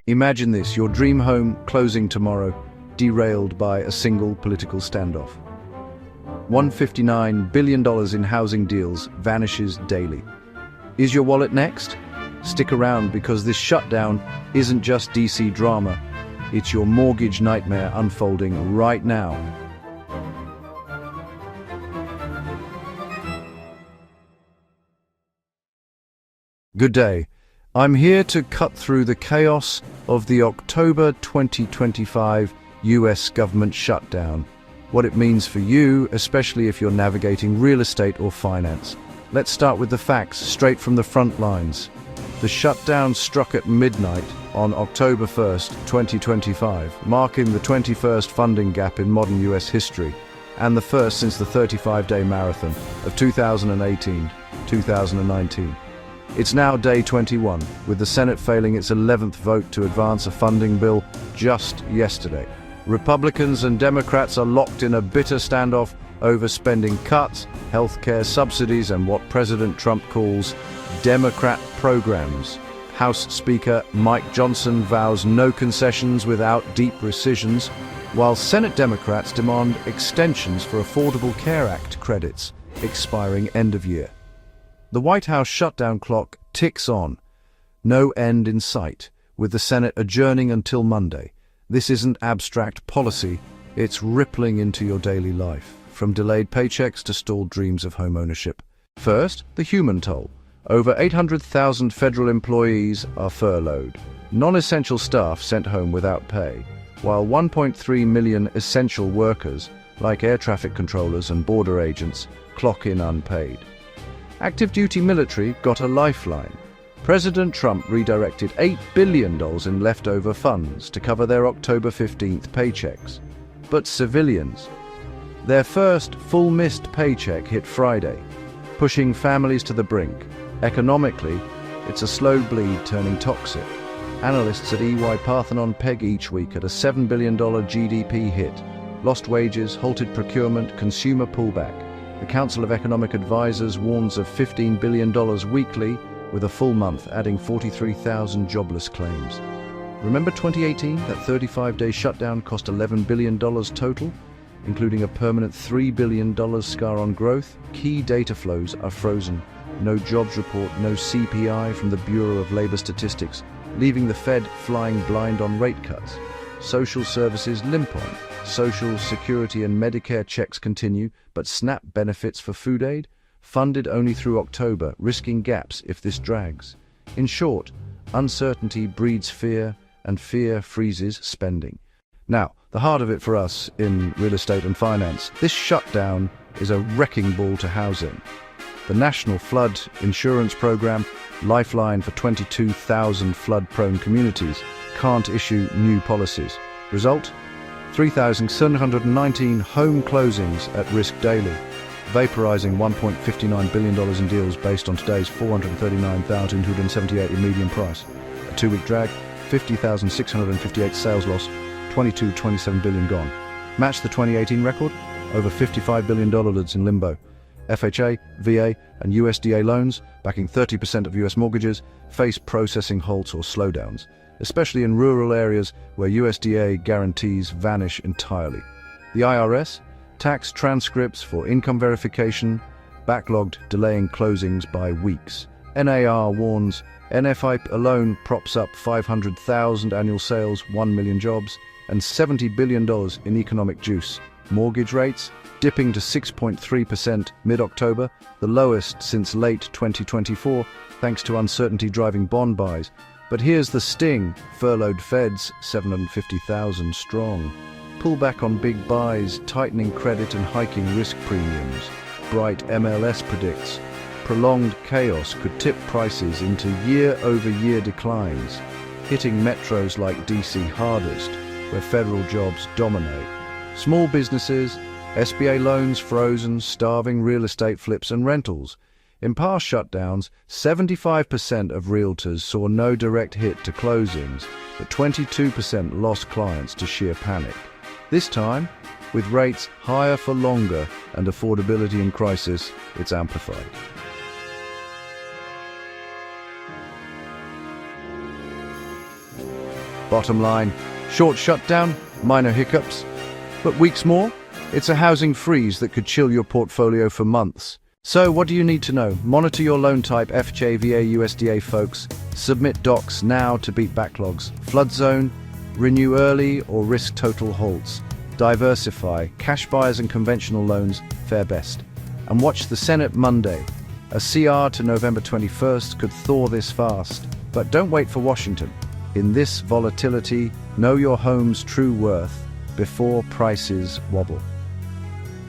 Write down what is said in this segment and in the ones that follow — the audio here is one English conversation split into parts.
Imagine this, your dream home closing tomorrow, derailed by a single political standoff. $159 billion in housing deals vanishes daily. Is your wallet next? Stick around, because this shutdown isn't just DC drama, it's your mortgage nightmare unfolding right now. Good day. I'm here to cut through the chaos of the October 2025 US government shutdown, what it means for you, especially if you're navigating real estate or finance. Let's start with the facts, straight from the front lines. The shutdown struck at midnight on October 1st, 2025, marking the 21st funding gap in modern US history, and the first since the 35-day marathon of 2018-2019. It's now day 21, with the Senate failing its 11th vote to advance a funding bill just yesterday. Republicans and Democrats are locked in a bitter standoff over spending cuts, healthcare subsidies, and what President Trump calls Democrat programs. House Speaker Mike Johnson vows no concessions without deep rescissions, while Senate Democrats demand extensions for Affordable Care Act credits expiring end of year. The White House shutdown clock ticks on. No end in sight, with the Senate adjourning until Monday. This isn't abstract policy, it's rippling into your daily life, from delayed paychecks to stalled dreams of home ownership. First, the human toll. Over 800,000 federal employees are furloughed, non-essential staff sent home without pay, while 1.3 million essential workers, like air traffic controllers and border agents, clock in unpaid. Active duty military got a lifeline. President Trump redirected $8 billion in leftover funds to cover their October 15th paychecks. But civilians, their first full missed paycheck hit Friday, pushing families to the brink. Economically, it's a slow bleed turning toxic. Analysts at EY Parthenon peg each week at a $7 billion GDP hit. Lost wages, halted procurement, consumer pullback. The Council of Economic Advisors warns of $15 billion weekly, with a full month adding 43,000 jobless claims. Remember 2018? That 35-day shutdown cost $11 billion total, including a permanent $3 billion scar on growth. Key data flows are frozen. No jobs report, no CPI from the Bureau of Labor Statistics, leaving the Fed flying blind on rate cuts. Social services limp on. Social Security and Medicare checks continue, but SNAP benefits for food aid? Funded only through October, risking gaps if this drags. In short, uncertainty breeds fear, and fear freezes spending. Now, the heart of it for us in real estate and finance, this shutdown is a wrecking ball to housing. The National Flood Insurance Program, lifeline for 22,000 flood-prone communities, can't issue new policies. Result? 3,719 home closings at risk daily, vaporizing $1.59 billion in deals based on today's $439,278 in median price. A two-week drag, 50,658 sales loss, 27 billion gone. Match the 2018 record? Over $55 billion in limbo. FHA, VA, and USDA loans, backing 30% of US mortgages, face processing halts or slowdowns, especially in rural areas where USDA guarantees vanish entirely. The IRS, tax transcripts for income verification, backlogged, delaying closings by weeks. NAR warns NFI alone props up 500,000 annual sales, 1 million jobs, and $70 billion in economic juice. Mortgage rates dipping to 6.3% mid-October, the lowest since late 2024, thanks to uncertainty driving bond buys. But here's the sting: furloughed feds, 750,000 strong. Pullback on big buys, tightening credit and hiking risk premiums. Bright MLS predicts prolonged chaos could tip prices into year-over-year declines, hitting metros like DC hardest, where federal jobs dominate. Small businesses, SBA loans frozen, starving real estate flips and rentals. In past shutdowns, 75% of realtors saw no direct hit to closings, but 22% lost clients to sheer panic. This time, with rates higher for longer and affordability in crisis, it's amplified. Bottom line, short shutdown, minor hiccups, but weeks more? It's a housing freeze that could chill your portfolio for months. So what do you need to know? Monitor your loan type, FHA, VA, USDA folks. Submit docs now to beat backlogs. Flood zone, renew early or risk total halts. Diversify, cash buyers and conventional loans fare best. And watch the Senate Monday. A CR to November 21st could thaw this fast. But don't wait for Washington. In this volatility, know your home's true worth before prices wobble.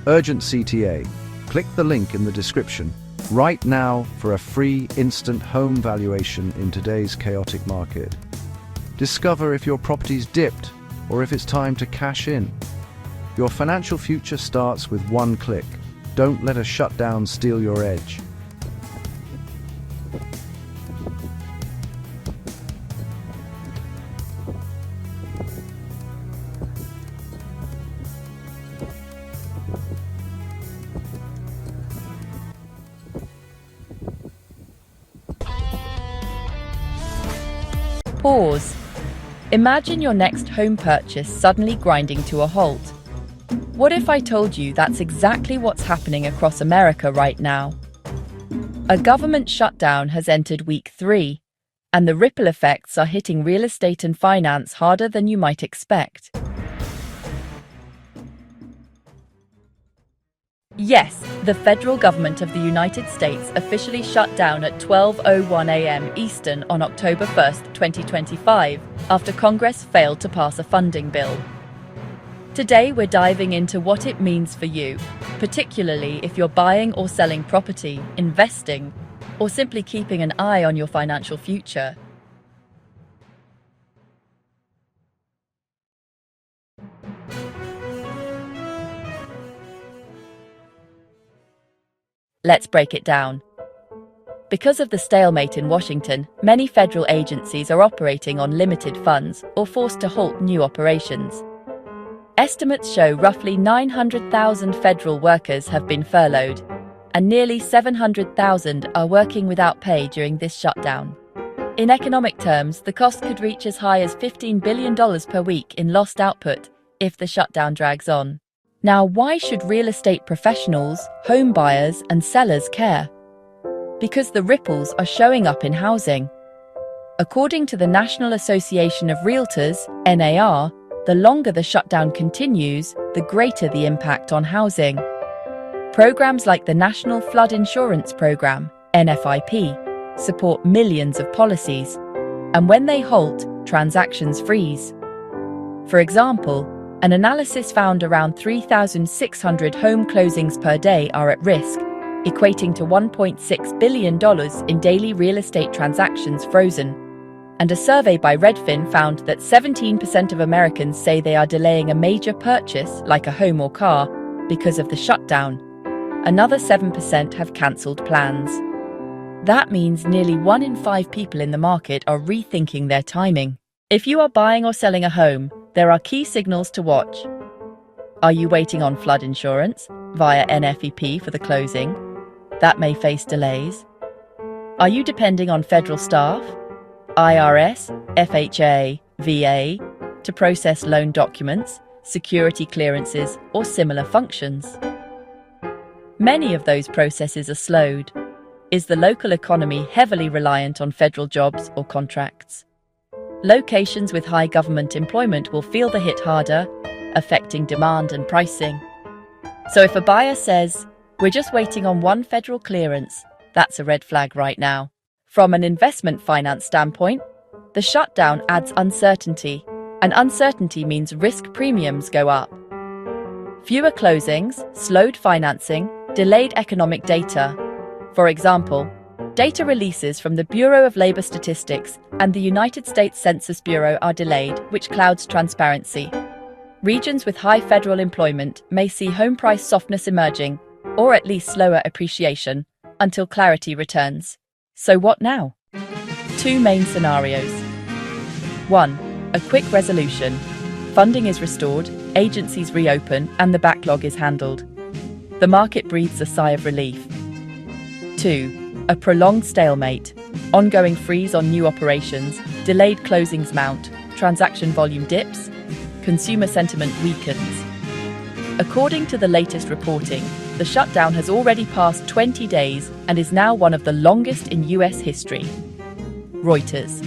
Urgent CTA. Click the link in the description right now for a free instant home valuation in today's chaotic market. Discover if your property's dipped or if it's time to cash in. Your financial future starts with one click. Don't let a shutdown steal your edge. Pause. Imagine your next home purchase suddenly grinding to a halt. What if I told you that's exactly what's happening across America right now? A government shutdown has entered week 3, and the ripple effects are hitting real estate and finance harder than you might expect. Yes, the federal government of the United States officially shut down at 12:01 a.m. Eastern on October 1, 2025, after Congress failed to pass a funding bill. Today we're diving into what it means for you, particularly if you're buying or selling property, investing, or simply keeping an eye on your financial future. Let's break it down. Because of the stalemate in Washington, many federal agencies are operating on limited funds or forced to halt new operations. Estimates show roughly 900,000 federal workers have been furloughed, and nearly 700,000 are working without pay during this shutdown. In economic terms, the cost could reach as high as $15 billion per week in lost output if the shutdown drags on. Now, why should real estate professionals, home buyers, and sellers care? Because the ripples are showing up in housing. According to the National Association of Realtors, NAR, the longer the shutdown continues, the greater the impact on housing. Programs like the National Flood Insurance Program, NFIP, support millions of policies, and when they halt, transactions freeze. For example, an analysis found around 3,600 home closings per day are at risk, equating to $1.6 billion in daily real estate transactions frozen. And a survey by Redfin found that 17% of Americans say they are delaying a major purchase, like a home or car, because of the shutdown. Another 7% have cancelled plans. That means nearly 1 in 5 people in the market are rethinking their timing. If you are buying or selling a home, there are key signals to watch. Are you waiting on flood insurance via NFIP for the closing? That may face delays. Are you depending on federal staff, IRS, FHA, VA, to process loan documents, security clearances, or similar functions? Many of those processes are slowed. Is the local economy heavily reliant on federal jobs or contracts? Locations with high government employment will feel the hit harder, affecting demand and pricing. So if a buyer says, "We're just waiting on one federal clearance," that's a red flag right now. From an investment finance standpoint, the shutdown adds uncertainty, and uncertainty means risk premiums go up. Fewer closings, slowed financing, delayed economic data. For example, data releases from the Bureau of Labor Statistics and the United States Census Bureau are delayed, which clouds transparency. Regions with high federal employment may see home price softness emerging, or at least slower appreciation, until clarity returns. So what now? 2 main scenarios. 1. A quick resolution. Funding is restored, agencies reopen, and the backlog is handled. The market breathes a sigh of relief. 2. A prolonged stalemate. Ongoing freeze on new operations, delayed closings mount, transaction volume dips, consumer sentiment weakens. According to the latest reporting, the shutdown has already passed 20 days and is now one of the longest in US history. Reuters.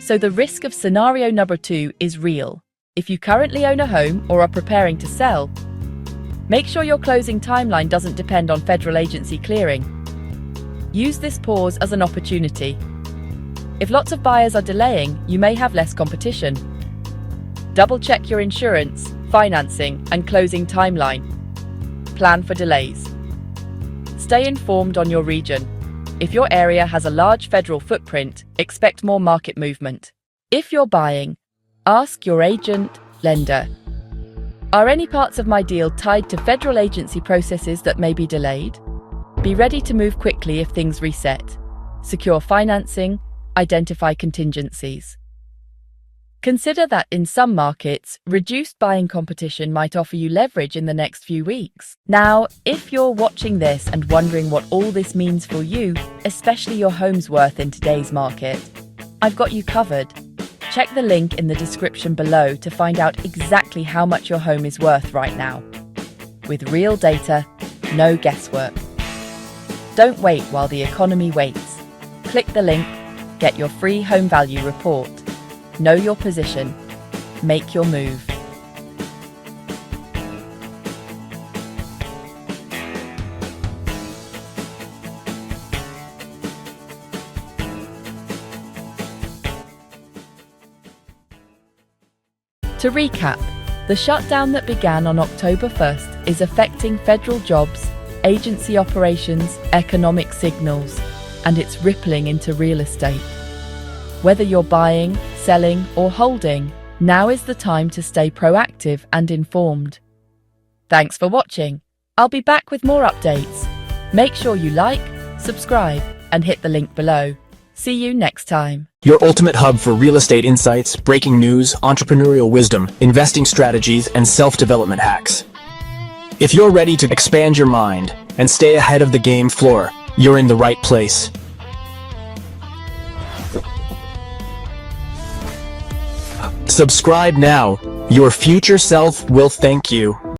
So the risk of scenario number 2 is real. If you currently own a home or are preparing to sell, make sure your closing timeline doesn't depend on federal agency clearing. Use this pause as an opportunity. If lots of buyers are delaying, you may have less competition. Double-check your insurance, financing, and closing timeline. Plan for delays. Stay informed on your region. If your area has a large federal footprint, expect more market movement. If you're buying, ask your agent, lender. Are any parts of my deal tied to federal agency processes that may be delayed? Be ready to move quickly if things reset. Secure financing, identify contingencies. Consider that in some markets, reduced buying competition might offer you leverage in the next few weeks. Now, if you're watching this and wondering what all this means for you, especially your home's worth in today's market, I've got you covered. Check the link in the description below to find out exactly how much your home is worth right now. With real data, no guesswork. Don't wait while the economy waits. Click the link, get your free home value report. Know your position. Make your move. To recap, the shutdown that began on October 1st is affecting federal jobs, agency operations, economic signals, and it's rippling into real estate. Whether you're buying, selling, or holding, now is the time to stay proactive and informed. Thanks for watching. I'll be back with more updates. Make sure you like, subscribe, and hit the link below. See you next time. Your ultimate hub for real estate insights, breaking news, entrepreneurial wisdom, investing strategies, and self-development hacks. If you're ready to expand your mind and stay ahead of the game floor, you're in the right place. Subscribe now. Your future self will thank you.